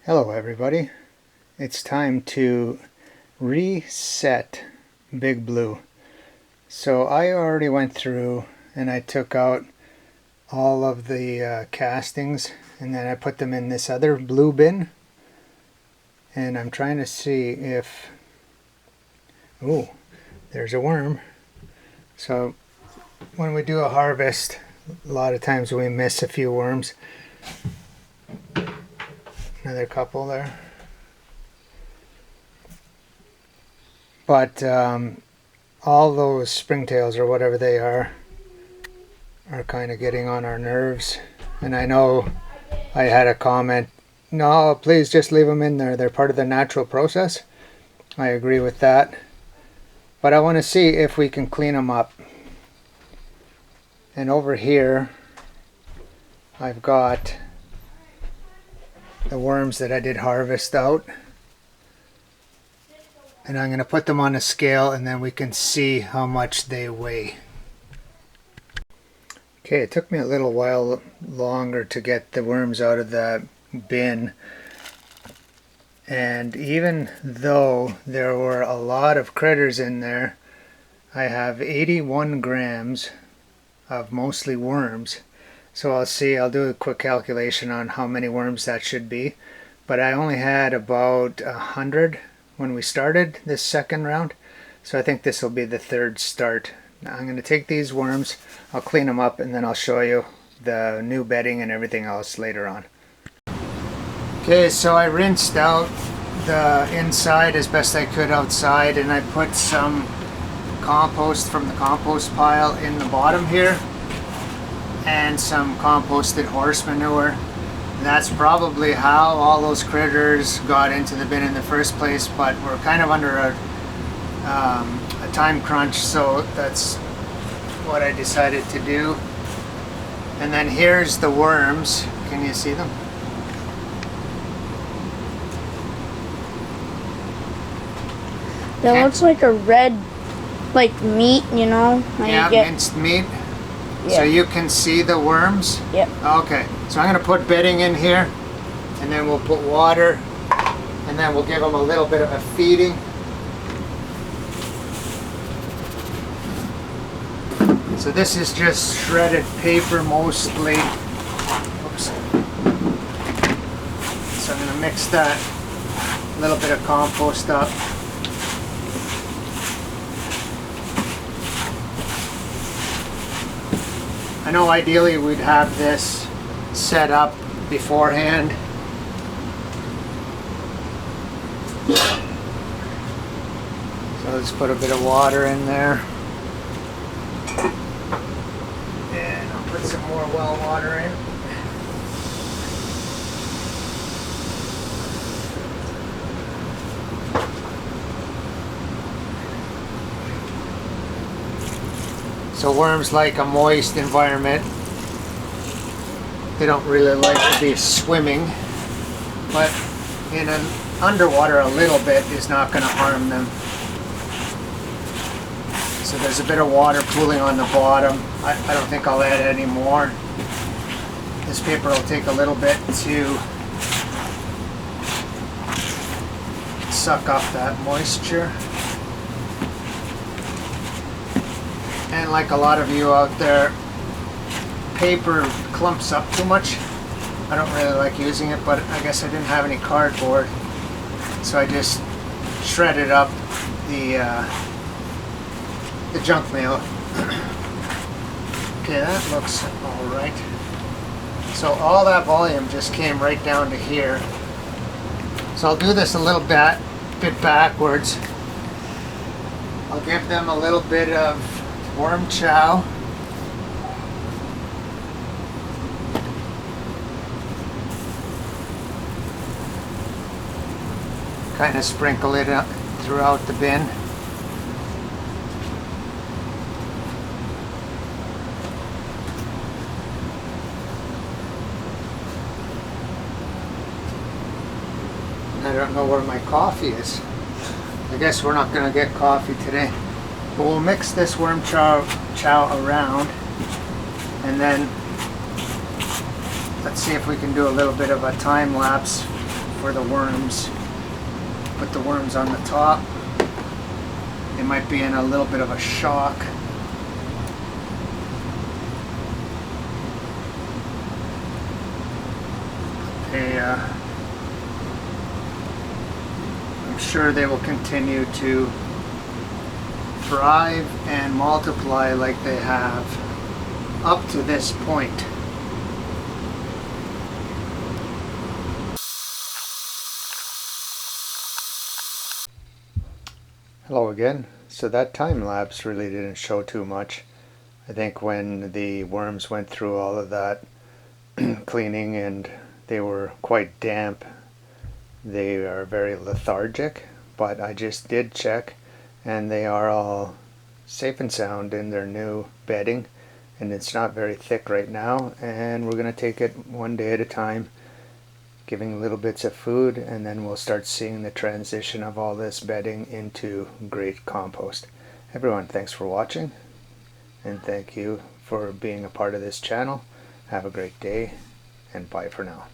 Hello everybody, it's time to reset Big Blue. So I already went through and I took out all of the castings and then I put them in this other blue bin, and I'm trying to see if, oh, there's a worm. So when we do a harvest, a lot of times we miss a few worms. Another couple there. But all those springtails or whatever they are kind of getting on our nerves. And I know I had a comment, no, please just leave them in there. They're part of the natural process. I agree with that. But I want to see if we can clean them up. And over here, I've got the worms that I did harvest out. And I'm going to put them on a scale and then we can see how much they weigh. Okay, it took me a little while longer to get the worms out of the bin. And even though there were a lot of critters in there, I have 81 grams of mostly worms. So I'll do a quick calculation on how many worms that should be. But I only had about 100 when we started this second round, so I think this will be the third start. Now I'm going to take these worms, I'll clean them up, and then I'll show you the new bedding and everything else later on. Okay, so I rinsed out the inside as best I could outside, and I put some compost from the compost pile in the bottom here and some composted horse manure. That's probably how all those critters got into the bin in the first place, but we're kind of under a time crunch, so that's what I decided to do. And then here's the worms. Can you see them? That looks like a red, like meat, you know? Yeah, minced meat. Yeah. So you can see the worms? Yep. Okay, so I'm going to put bedding in here, and then we'll put water, and then we'll give them a little bit of a feeding. So this is just shredded paper mostly. Oops. So I'm going to mix that little bit of compost up. I know ideally we'd have this set up beforehand. So let's put a bit of water in there. And I'll put some more well water in. So worms like a moist environment. They don't really like to be swimming, but in an underwater a little bit is not going to harm them. So there's a bit of water pooling on the bottom. I don't think I'll add any more. This paper will take a little bit to suck up that moisture. And like a lot of you out there, paper clumps up too much. I don't really like using it, but I guess I didn't have any cardboard, so I just shredded up the junk mail. Okay, that looks all right. So all that volume just came right down to here. So I'll do this a little bit backwards. I'll give them a little bit of worm chow. Kind of sprinkle it up throughout the bin. I don't know where my coffee is. I guess we're not going to get coffee today. But we'll mix this worm chow around, and then let's see if we can do a little bit of a time lapse for the worms. Put the worms on the top. They might be in a little bit of a shock. I'm sure they will continue to thrive and multiply like they have up to this point. Hello again. So that time lapse really didn't show too much. I think when the worms went through all of that cleaning and they were quite damp, they are very lethargic, but I just did check and they are all safe and sound in their new bedding, and it's not very thick right now, and we're going to take it one day at a time, giving little bits of food, and then we'll start seeing the transition of all this bedding into great compost. Everyone, thanks for watching, and thank you for being a part of this channel. Have a great day, and bye for now.